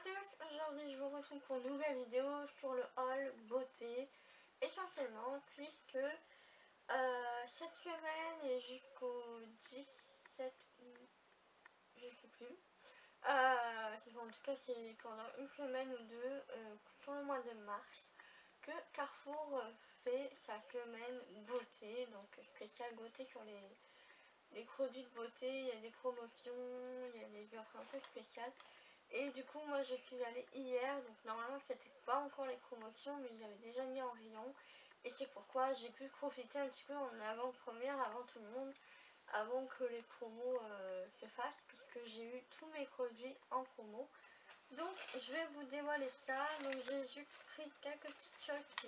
tous, aujourd'hui je vous retrouve pour une nouvelle vidéo sur le haul beauté essentiellement puisque cette semaine et jusqu'au 17 je sais plus, en tout cas c'est pendant une semaine ou deux sur le mois de mars que Carrefour fait sa semaine beauté, donc spéciale beauté sur les produits de beauté. Il y a des promotions, il y a des offres un peu spéciales. Et du coup moi je suis allée hier, donc normalement c'était pas encore les promotions mais ils avaient déjà mis en rayon. Et c'est pourquoi j'ai pu profiter un petit peu en avant-première, avant tout le monde, avant que les promos se fassent, puisque j'ai eu tous mes produits en promo. Donc je vais vous dévoiler ça. Donc j'ai juste pris quelques petites choses qui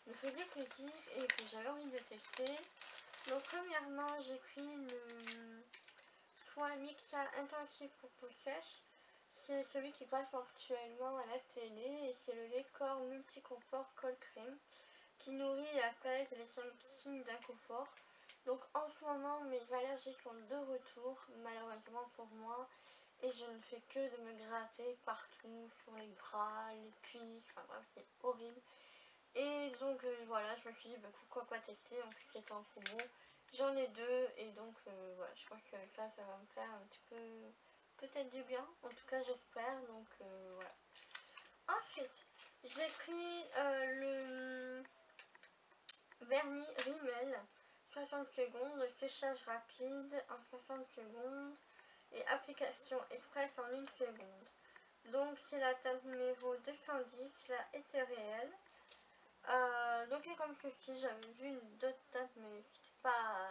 me faisaient plaisir et que j'avais envie de tester. Donc premièrement j'ai pris le Soin Mixa Intensif pour peau sèche. C'est celui qui passe actuellement à la télé et c'est le lait corps multiconfort Cold Cream qui nourrit et apaise les 5 signes d'inconfort. Donc en ce moment mes allergies sont de retour malheureusement pour moi et je ne fais que de me gratter partout sur les bras, les cuisses, enfin bref c'est horrible. Et donc voilà, je me suis dit bah, pourquoi pas tester, en plus c'était en promo. J'en ai deux et donc voilà, je pense que ça va me faire un petit peu peut-être du bien, en tout cas j'espère, donc voilà. Ensuite, j'ai pris le vernis Rimmel 60 secondes, séchage rapide en 60 secondes et application express en 1 seconde. Donc c'est la teinte numéro 210, la Ethereal. Donc il est comme ceci, j'avais vu une d'autres teintes mais c'était pas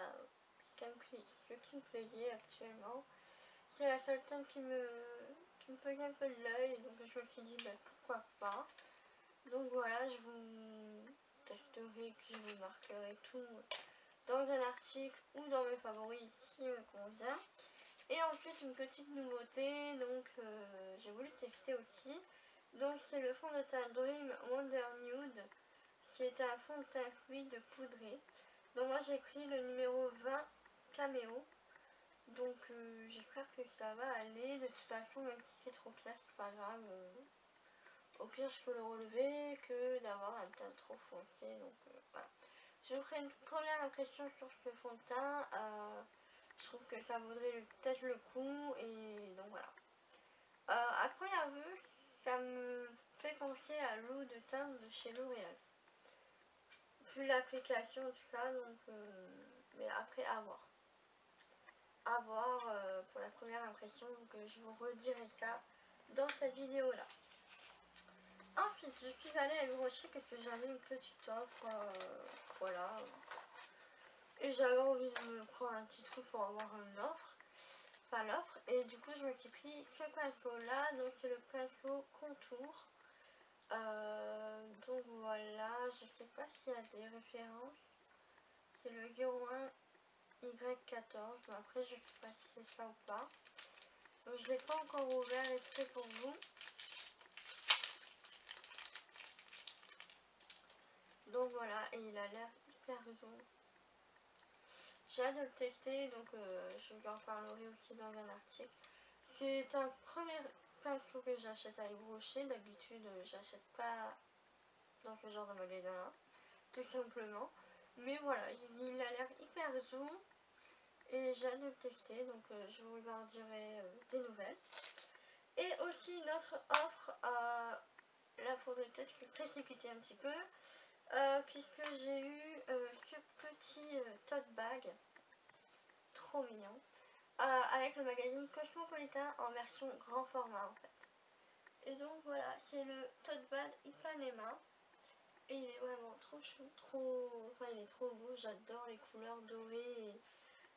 ce qui me plaisait actuellement. C'est la seule teinte qui me faisait un peu de l'œil, donc je me suis dit bah, pourquoi pas. Donc voilà, je vous testerai puis je vous marquerai tout dans un article ou dans mes favoris s'il me convient. Et ensuite une petite nouveauté, donc j'ai voulu tester aussi. Donc c'est le fond de teint Dream Wonder Nude. C'est un fond de teint fluide poudré. Donc moi j'ai pris le numéro 20 Caméo. Donc j'espère que ça va aller. De toute façon même si c'est trop clair c'est pas grave. Au pire je peux le relever que d'avoir un teint trop foncé. Donc voilà. Je vous ferai une première impression sur ce fond de teint. Je trouve que ça vaudrait peut-être le coup. Et donc voilà. À première vue ça me fait penser à l'eau de teint de chez L'Oréal. Vu l'application, tout ça, donc mais après à voir. À voir pour la première impression, donc je vous redirai ça dans cette vidéo là. Ensuite, je suis allée à Eurochic parce que j'avais une petite offre, voilà. Et j'avais envie de me prendre un petit truc pour avoir une offre. Enfin l'offre. Et du coup, je me suis pris ce pinceau là, donc c'est le pinceau contour. Donc voilà, je sais pas s'il y a des références. C'est le 01 Y14, mais après je sais pas si c'est ça ou pas. Donc je l'ai pas encore ouvert exprès pour vous. Donc voilà, et il a l'air hyper doux. J'ai hâte de le tester, donc je vous en parlerai aussi dans un article. C'est un premier pinceau que j'achète à Yves Rocher. D'habitude j'achète pas dans ce genre de magasin là, tout simplement. Mais voilà, il a l'air hyper doux. Et j'ai hâte de le tester, donc je vous en dirai des nouvelles. Et aussi une autre offre, là faudrait peut-être se précipiter un petit peu, puisque j'ai eu ce petit tote bag, trop mignon, avec le magazine Cosmopolitan en version grand format en fait. Et donc voilà, c'est le tote bag Ipanema. Et il est vraiment trop chou, enfin il est trop beau, j'adore les couleurs dorées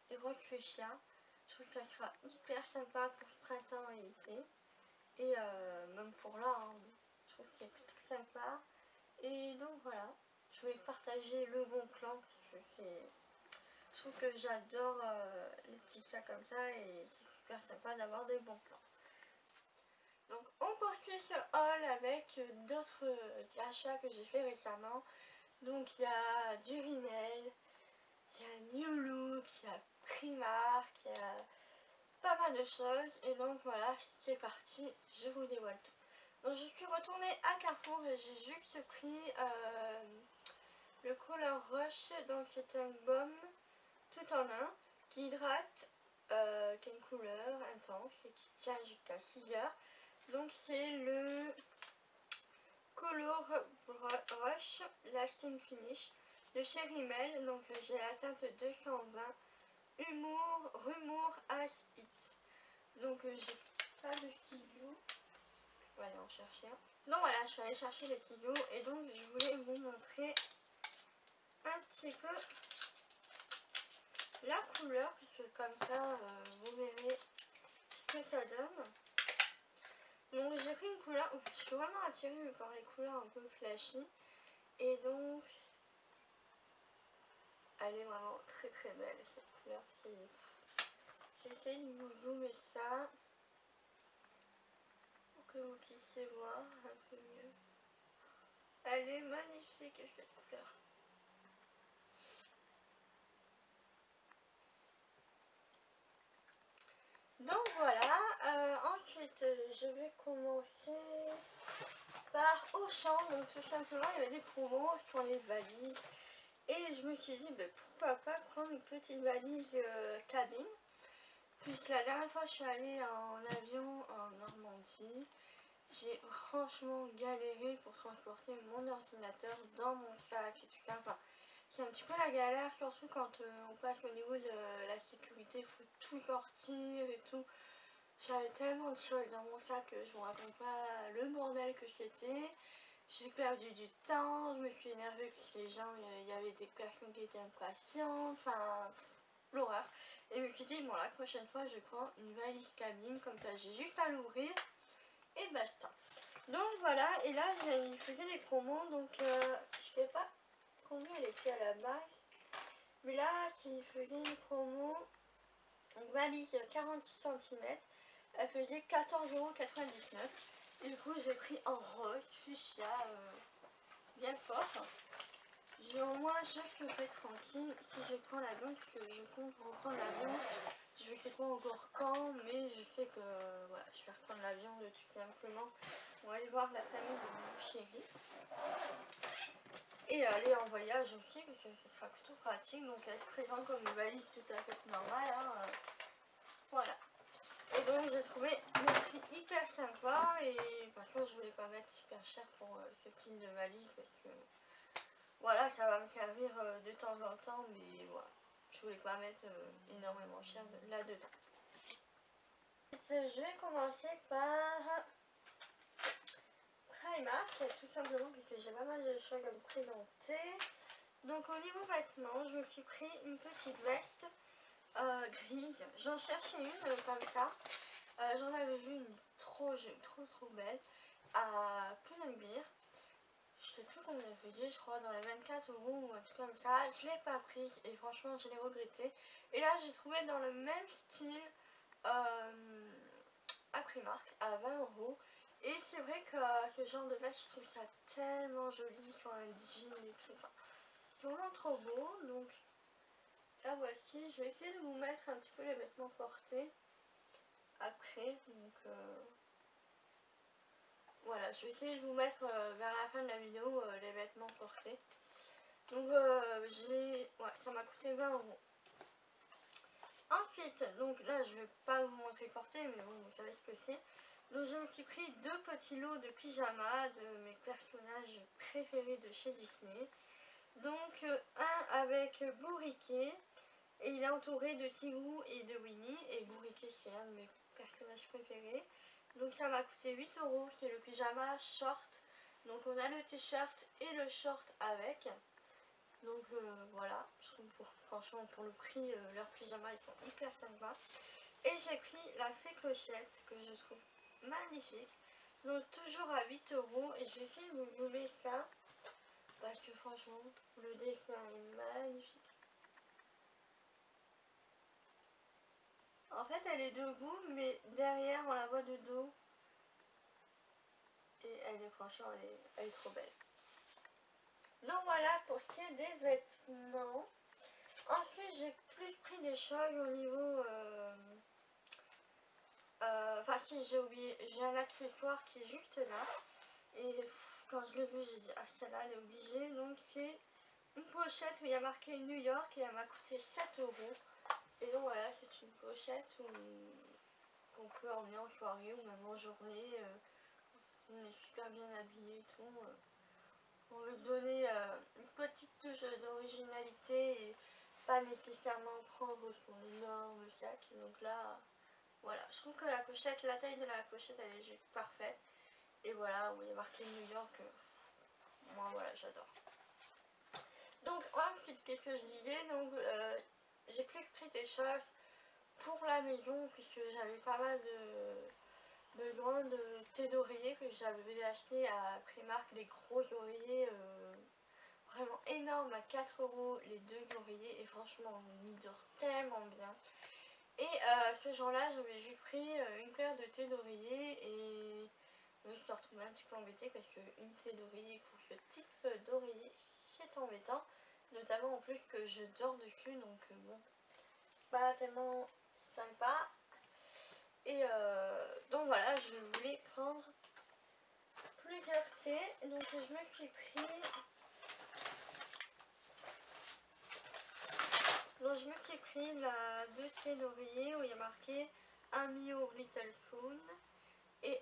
et rose fuchsia. Je trouve que ça sera hyper sympa pour ce printemps et été. Et même pour là, hein, je trouve que c'est plutôt sympa. Et donc voilà, je voulais partager le bon plan parce que c'est... Je trouve que j'adore les petits sacs comme ça et c'est super sympa d'avoir des bons plans. Donc on poursuit ce haul avec d'autres achats que j'ai fait récemment. Donc il y a du Rimmel, il y a New Look, il y a Primark, il y a pas mal de choses et donc voilà, c'est parti, je vous dévoile tout. Donc je suis retournée à Carrefour et j'ai juste pris le Color Rush, donc c'est un baume tout en un qui hydrate, qui a une couleur intense et qui tient jusqu'à 6 heures. Donc c'est le Color Rush Lasting Finish de chez Rimmel. Donc j'ai la teinte 220 Rumour As It. Donc j'ai pas de ciseaux. On va aller en chercher un. Donc voilà, je suis allée chercher les ciseaux et donc je voulais vous montrer un petit peu la couleur, puisque comme ça vous verrez ce que ça donne. Donc j'ai pris une couleur, je suis vraiment attirée par les couleurs un peu flashy et donc elle est vraiment très très belle cette couleur. J'essaie de vous zoomer ça pour que vous puissiez voir un peu mieux. Elle est magnifique cette couleur. Donc voilà, ensuite je vais commencer par Auchan. Donc tout simplement il y avait des promos sur les valises et je me suis dit pourquoi pas prendre une petite valise cabine, puisque la dernière fois je suis allée en avion en Normandie, j'ai franchement galéré pour transporter mon ordinateur dans mon sac et tout ça. Enfin, c'est un petit peu la galère, surtout quand on passe au niveau de la sécurité, il faut tout sortir et tout. J'avais tellement de choses dans mon sac que je ne vous raconte pas le bordel que c'était. J'ai perdu du temps, je me suis énervée parce que les gens, il y avait des personnes qui étaient impatientes, enfin l'horreur. Et je me suis dit, bon la prochaine fois je prends une valise cabine, comme ça j'ai juste à l'ouvrir et basta. Donc voilà, et là il faisait des promos, donc je sais pas combien elle était à la base, mais là s'il faisait une promo, donc valise 46 cm, elle faisait 14,99 €. Du coup j'ai pris en rose fuchsia, bien fort. J'ai au moins juste été tranquille si je prends l'avion, parce que je compte reprendre l'avion. Je sais pas encore quand, mais je sais que voilà, je vais reprendre l'avion de tout simplement. On va aller voir la famille de mon chéri. Et aller en voyage aussi, parce que ce sera plutôt pratique. Donc elle se présente comme une valise tout à fait normale. Hein. Voilà. Et donc j'ai trouvé le prix hyper sympa. Et de toute façon je voulais pas mettre hyper cher pour ce type de valise, parce que voilà, ça va me servir de temps en temps, mais voilà, je voulais pas mettre énormément cher là-dedans. Je vais commencer par Primark, tout simplement parce que j'ai pas mal de choses à vous présenter. Donc au niveau vêtements, je me suis pris une petite veste grise. J'en cherchais une comme ça. J'en avais vu une trop belle à Pull&Bear. Je sais plus combien elle faisait, je crois dans les 24 € ou un truc comme ça. Je l'ai pas prise et franchement je l'ai regretté. Et là j'ai trouvé dans le même style à Primark à 20 €. Et c'est vrai que ce genre de veste, je trouve ça tellement joli sur un jean et tout. Enfin, c'est vraiment trop beau. Donc là voici, je vais essayer de vous mettre un petit peu les vêtements portés après. Donc voilà, je vais essayer de vous mettre vers la fin de la vidéo les vêtements portés. Donc ça m'a coûté 20 €. Ensuite, donc là je vais pas vous montrer porté, mais bon, vous savez ce que c'est. Donc j'ai aussi pris deux petits lots de pyjamas de mes personnages préférés de chez Disney. Donc un avec Bourriquet, et il est entouré de Tigrou et de Winnie, et Bourriquet c'est un de mes personnages préférés. Donc ça m'a coûté 8 €, c'est le pyjama short. Donc on a le t-shirt et le short avec. Donc voilà, je trouve franchement pour le prix, leurs pyjamas ils sont hyper sympas. Et j'ai pris la fée clochette que je trouve magnifique. Donc toujours à 8 € et je vais essayer de vous zoomer ça. Parce que franchement, le dessin est magnifique. En fait elle est debout mais derrière on la voit de dos. Et elle est franchement, elle est trop belle. Donc voilà pour ce qui est des vêtements. Ensuite j'ai plus pris des choses au niveau aussi j'ai un accessoire qui est juste là. Et quand je l'ai vu, j'ai dit ah celle-là elle est obligée. Donc c'est une pochette où il y a marqué New York et elle m'a coûté 7 euros. Et donc voilà, c'est une pochette qu'on peut emmener en soirée ou même en journée. Quand on est super bien habillé et tout. On veut se donner une petite touche d'originalité et pas nécessairement prendre son énorme sac. Donc là, voilà, je trouve que la pochette, la taille de la pochette, elle est juste parfaite. Et voilà, où il y a marqué New York, moi voilà, j'adore. Donc ensuite, qu'est-ce que je disais? Donc j'ai plus pris des choses pour la maison puisque j'avais pas mal de besoin de thé d'oreiller que j'avais acheté à Primark, les gros oreillers vraiment énormes à 4 euros les deux oreillers et franchement on y dort tellement bien. Et ce jour-là j'avais juste pris une paire de thé d'oreiller et je me suis retrouvée un petit peu embêtée parce qu'une thé d'oreiller pour ce type d'oreiller c'est embêtant, notamment en plus que je dors dessus donc bon c'est pas tellement sympa. Et donc voilà, je voulais prendre plusieurs thés, donc je me suis pris la 2 thés d'oreiller où il y a marqué I'm your little soon et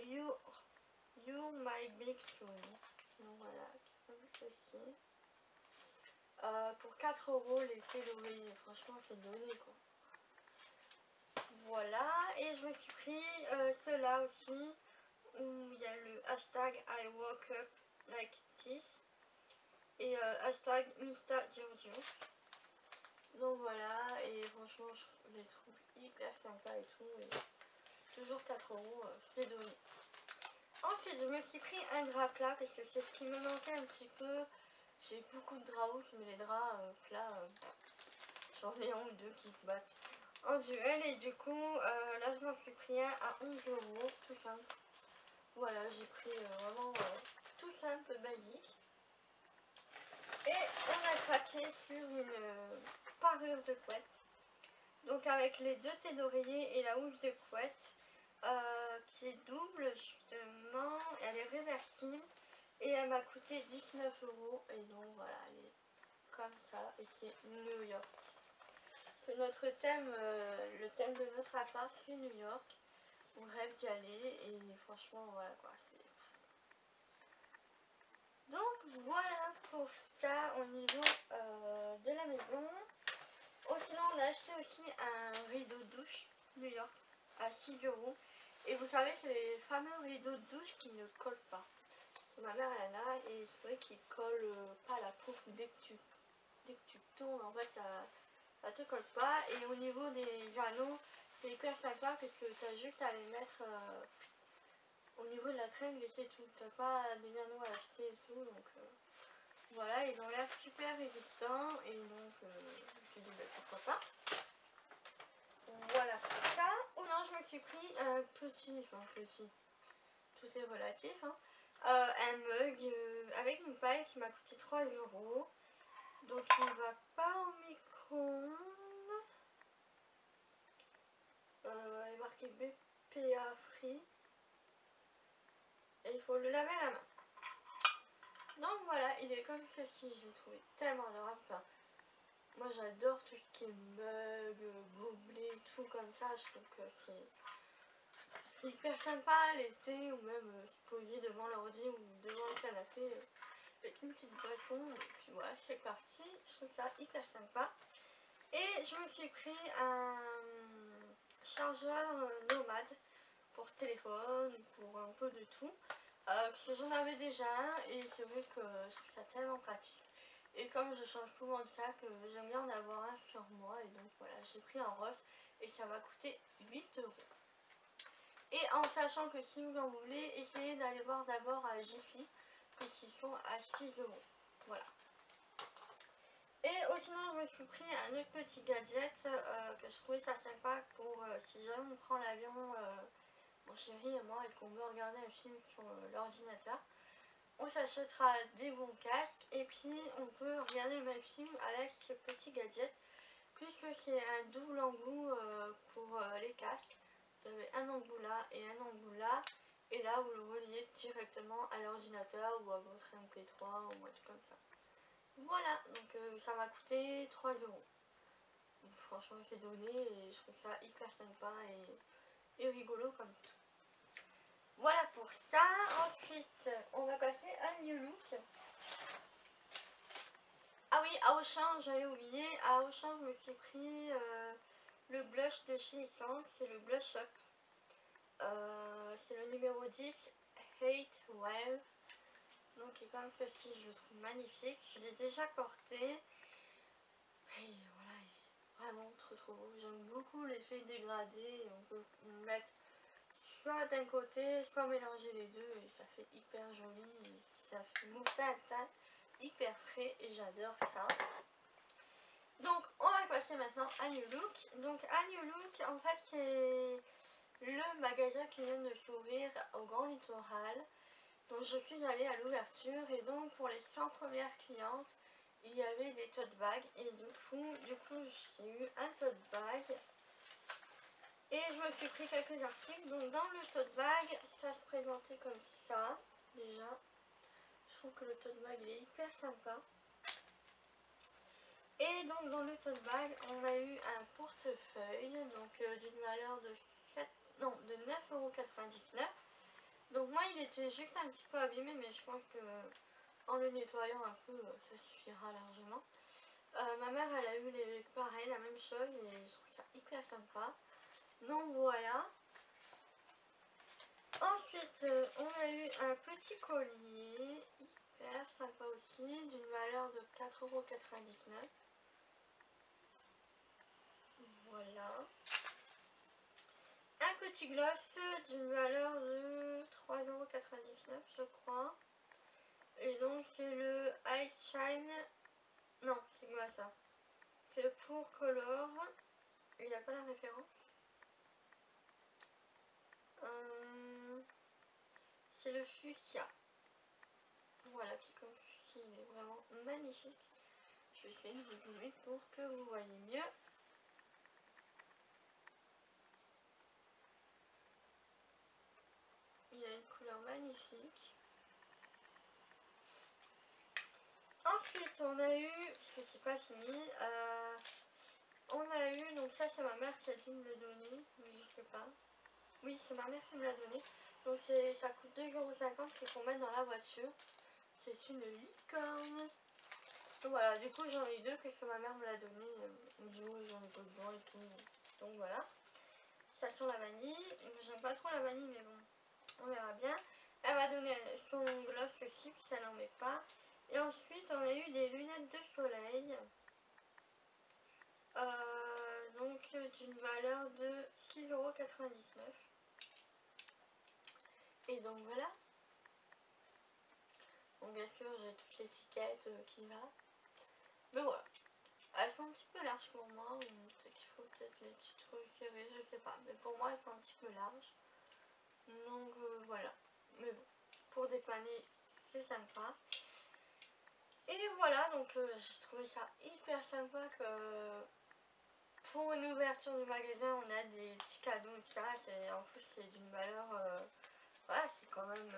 you're my big soon. Donc voilà, comme ceci. Pour 4 euros les thés d'oreiller, franchement c'est donné quoi. Voilà, et je me suis pris ceux-là aussi où il y a le hashtag I woke up like this et hashtag Mr. Giorgio. Donc voilà, et franchement je les trouve hyper sympas et tout, et toujours 4 euros, c'est donné. Ensuite je me suis pris un drap plat parce que c'est ce qui me manquait un petit peu. J'ai beaucoup de draps housses mais les draps plats, j'en ai un ou deux qui se battent en duel et du coup là je m'en suis pris un à 11 euros, tout simple. Voilà, j'ai pris vraiment tout simple, basique. Et on a craqué sur une parure de couette. Donc avec les 2 thés d'oreiller et la housse de couette qui est double justement, elle est réversible et elle m'a coûté 19 euros. Et donc voilà, elle est comme ça et c'est New York. C'est notre thème, le thème de notre appart, c'est New York. On rêve d'y aller et franchement voilà quoi. Donc voilà pour ça au niveau de la maison. Oh, sinon on a acheté aussi un rideau de douche New York à 6 euros. Et vous savez c'est les fameux rideaux de douche qui ne collent pas. Ma mère elle en a et c'est vrai qu'ils collent pas la pouffe dès que tu tournes en fait ça te colle pas. Et au niveau des anneaux c'est hyper sympa parce que tu as juste à les mettre au niveau de la tringle et c'est tout. T'as pas des anneaux à acheter et tout donc voilà, ils ont l'air super résistants et donc je me suis dit pourquoi pas. Voilà ça. Oh non, je me suis pris un petit, tout est relatif, hein, un mug avec une paille qui m'a coûté 3 euros. Donc il ne va pas au micro-ondes. Il est marqué BPA Free. Et il faut le laver à la main. Donc voilà, il est comme ceci, je l'ai trouvé tellement adorable. Enfin, moi j'adore tout ce qui est mug, gobelet, tout comme ça. Je trouve que c'est hyper sympa l'été ou même se poser devant l'ordi ou devant le canapé avec une petite boisson. Et puis voilà, c'est parti. Je trouve ça hyper sympa. Et je me suis pris un chargeur nomade pour téléphone, pour un peu de tout. Parce que j'en avais déjà un et c'est vrai que je trouve ça tellement pratique. Et comme je change souvent de sac, j'aime bien en avoir un sur moi. Et donc voilà, j'ai pris un rose et ça m'a coûté 8 euros. Et en sachant que si vous en voulez, essayez d'aller voir d'abord à Jiffy, puisqu'ils sont à 6 euros. Voilà. Et sinon, je me suis pris un autre petit gadget que je trouvais ça sympa pour si jamais on prend l'avion, mon chéri et moi, et qu'on veut regarder un film sur l'ordinateur. On s'achètera des bons casques et puis on peut regarder le même film avec ce petit gadget puisque c'est un double embout pour les casques. Vous avez un embout là et un embout là. Et là, vous le reliez directement à l'ordinateur ou à votre MP3 ou un truc comme ça. Voilà, donc ça m'a coûté 3 euros. Donc, franchement, c'est donné et je trouve ça hyper sympa et rigolo comme tout. Voilà pour ça. Ensuite, on va passer à New Look. Ah oui, à Auchan, j'avais oublié. À Auchan, je me suis pris le blush de chez Essence. C'est le Blush Up. C'est le numéro 10, Hate Well. Donc, il est comme ceci, je le trouve magnifique. Je l'ai déjà porté. Et voilà, il est vraiment trop beau. J'aime beaucoup l'effet dégradé. On peut le mettre soit d'un côté, soit mélanger les deux. Et ça fait hyper joli. Et ça fait moutarde, hyper frais. Et j'adore ça. Donc, on va passer maintenant à New Look. Donc, à New Look, en fait, c'est le magasin qui vient de s'ouvrir au Grand Littoral. Donc, je suis allée à l'ouverture et donc, pour les 100 premières clientes, il y avait des tote bags. Et du coup j'ai eu un tote bag. Et je me suis pris quelques articles. Donc, dans le tote bag, ça se présentait comme ça, déjà. Je trouve que le tote bag, il est hyper sympa. Et donc dans le tote bag, on a eu un portefeuille, donc d'une valeur de 9,99 €. Donc moi il était juste un petit peu abîmé, mais je pense que en le nettoyant un peu, ça suffira largement. Ma mère elle a eu pareil, la même chose, et je trouve ça hyper sympa. Donc voilà. Ensuite on a eu un petit collier, hyper sympa aussi, d'une valeur de 4,99 €. Voilà. Un petit gloss d'une valeur de 3,99 € je crois. Et donc c'est le Ice Shine. Non, c'est quoi ça? C'est le Pour Color. Il n'y a pas la référence. C'est le Fuchsia. Voilà, qui comme ceci, il est vraiment magnifique. Je vais essayer de vous zoomer pour que vous voyez mieux. Il a une couleur magnifique. Ensuite, on a eu, c'est pas fini, on a eu, donc ça c'est ma mère qui a dû me le donner, mais je sais pas. Oui, c'est ma mère qui me l'a donné. Donc ça coûte 2,50 €, c'est pour mettre dans la voiture. C'est une licorne. Donc voilà, du coup j'en ai eu deux parce que ma mère me l'a donné. Du coup j'en ai pas besoin et tout. Donc voilà. Ça sent la vanille. J'aime pas trop la vanille, mais bon, on verra bien. Elle m'a donné son gloss aussi, puis ça n'en met pas. Et ensuite on a eu des lunettes de soleil. Donc d'une valeur de 6,99 €. Et donc voilà. Donc bien sûr j'ai toute l'étiquette qui va. Mais voilà. Elles sont un petit peu larges pour moi. Peut-être qu'il faut peut-être les petites resserrer, je sais pas. Mais pour moi elles sont un petit peu larges. Donc voilà. Mais bon, pour dépanner c'est sympa. Et voilà, donc j'ai trouvé ça hyper sympa que pour une ouverture du magasin on a des petits cadeaux et ça. En plus c'est d'une valeur, voilà, c'est quand même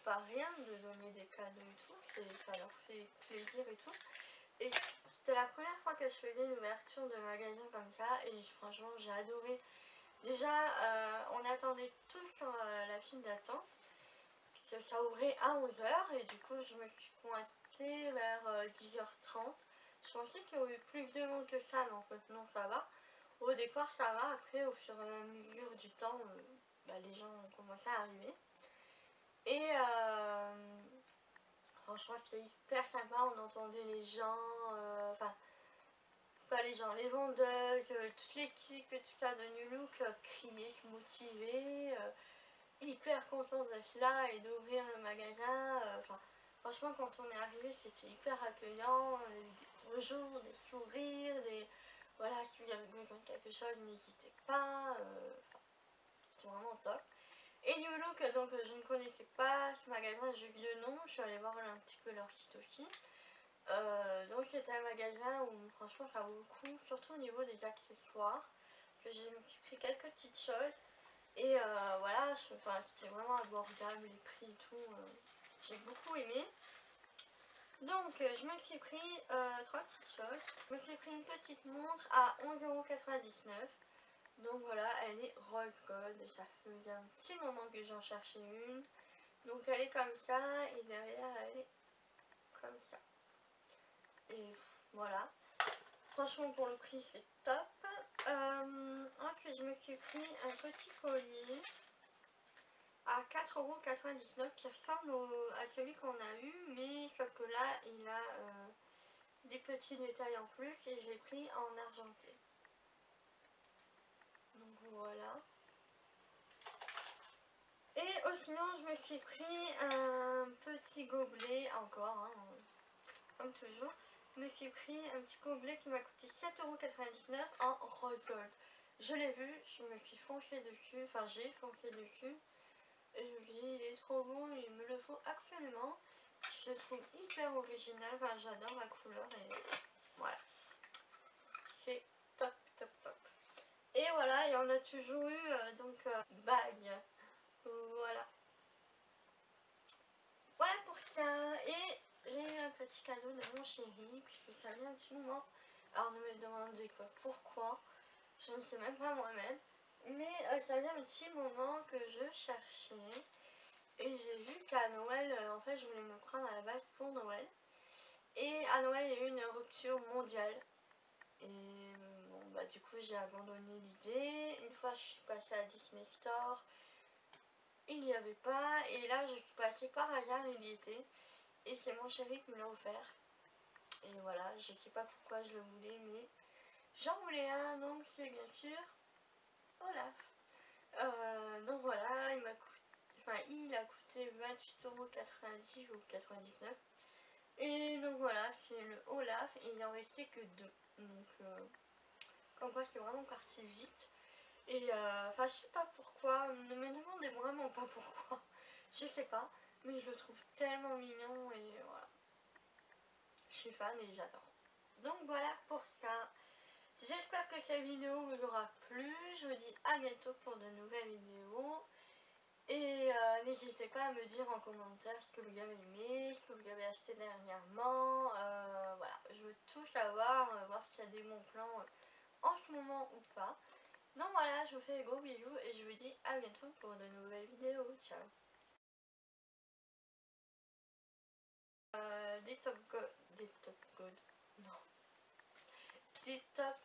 pas rien de donner des cadeaux et tout. Ça leur fait plaisir et tout. Et c'était la première fois que je faisais une ouverture de magasin comme ça et franchement j'ai adoré. Déjà on attendait tous la file d'attente. Ça ouvrait à 11 h et du coup je me suis pointée vers 10h30. Je pensais qu'il y aurait eu plus de monde que ça, mais en fait non, ça va. Au départ ça va, après au fur et à mesure du temps, les gens ont commencé à arriver. Et franchement c'était hyper sympa, on entendait les gens, enfin pas les gens, les vendeuses, toute l'équipe et tout ça de New Look crier, se motiver, hyper content d'être là et d'ouvrir le magasin. Enfin, franchement quand on est arrivé c'était hyper accueillant, on a eu des bonjours, des sourires, voilà, si vous avez besoin de quelque chose n'hésitez pas, c'était vraiment top. Et New Look, donc je ne connaissais pas ce magasin, juste de nom, je suis allée voir un petit peu leur site aussi. Donc c'était un magasin où franchement ça vaut le coup, surtout au niveau des accessoires, parce que je me suis pris quelques petites choses. Et voilà, c'était vraiment abordable, les prix et tout. J'ai beaucoup aimé. Donc je me suis pris 3 petites choses. Je me suis pris une petite montre à 11,99 €. Donc voilà, elle est rose gold et ça faisait un petit moment que j'en cherchais une. Donc elle est comme ça et derrière elle est comme ça. Et voilà. Franchement pour le prix c'est top. Ensuite je me suis pris un petit collier à 4,99 € qui ressemble à celui qu'on a eu, mais sauf que là il a des petits détails en plus et j'ai pris en argenté. Donc voilà. Et sinon je me suis pris un petit gobelet encore, hein, comme toujours. Je me suis pris un petit gobelet qui m'a coûté 7,99 € en rose gold. Je l'ai vu, je me suis foncé dessus, enfin j'ai foncé dessus. Et je me suis dit il est trop beau, il me le faut absolument. Je le trouve hyper original, enfin, j'adore la couleur et voilà. C'est top, top, top. Et voilà, et on a toujours eu bague. Voilà. Voilà pour ça. Et j'ai eu un petit cadeau de mon chéri, puisque ça vient un petit moment. Alors ne me demandez pas pourquoi, je ne sais même pas moi-même. Mais ça vient un petit moment que je cherchais. Et j'ai vu qu'à Noël, en fait je voulais me prendre à la base pour Noël. Et à Noël il y a eu une rupture mondiale. Et bon bah du coup j'ai abandonné l'idée. Une fois je suis passée à Disney Store, il n'y avait pas. Et là je suis passée par hasard, il y était. Et c'est mon chéri qui me l'a offert. Et voilà, je sais pas pourquoi je le voulais, mais j'en voulais un, donc c'est bien sûr Olaf. Donc voilà, il a coûté 28,90 € ou 99. Et donc voilà, c'est le Olaf et il en restait que 2. Donc comme quoi c'est vraiment parti vite. Et je sais pas pourquoi, ne me demandez vraiment pas pourquoi. Je sais pas, mais je le trouve tellement mignon et voilà. Je suis fan et j'adore. Donc voilà pour ça. J'espère que cette vidéo vous aura plu. Je vous dis à bientôt pour de nouvelles vidéos. Et n'hésitez pas à me dire en commentaire ce que vous avez aimé, ce que vous avez acheté dernièrement. Voilà, je veux tout savoir, voir s'il y a des bons plans en ce moment ou pas. Donc voilà, je vous fais des gros bisous et je vous dis à bientôt pour de nouvelles vidéos. Ciao. Des top god. Non. Des top